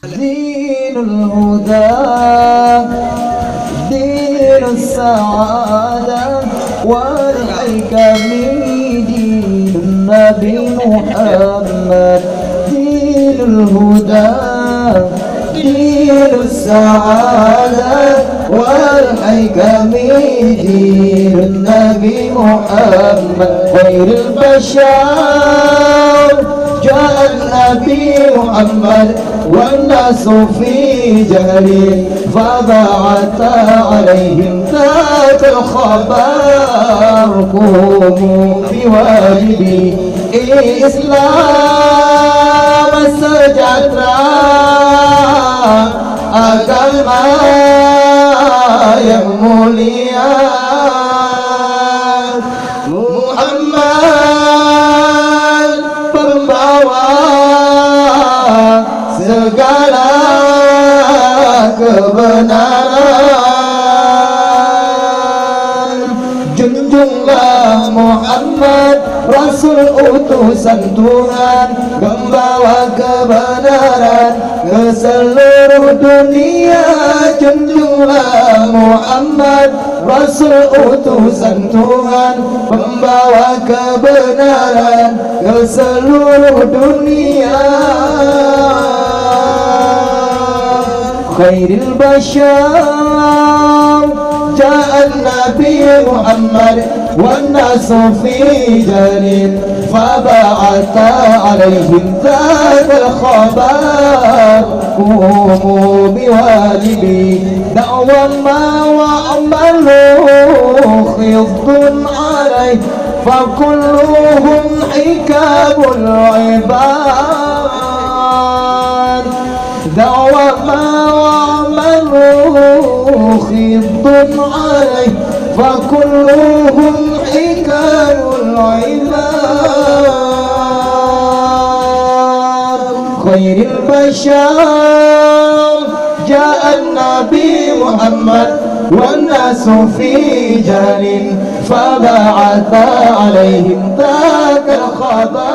دين الهدى دين السعادة والحكم دين النبي محمد دين الهدى دين السعادة والحكم دين النبي محمد خير البشر جاء النبي محمد والناس في جهل فبعث عليهم ذات الخبر قوموا بواجبي إسلام السجدة agama yang mulia Muhammad pembawa segala kebenaran. Junjunglah Muhammad Rasul utusan Tuhan, membawa kebenaran ke seluruh dunia. Junjunglah Muhammad Rasul utusan Tuhan, membawa kebenaran ke seluruh dunia. Khairil bashar جاء النبي محمد والناس في جهل فبعث عليهم ذات الخبر قوموا بواجبي دعوى ما وعملوا خفض عليه فكلهم حكام العباد دعوى ما وعملوا خفض عليه فكلهم حكام العباد خير البشر جاء النبي محمد والناس في جهل فبعث عليهم ذاك الخبر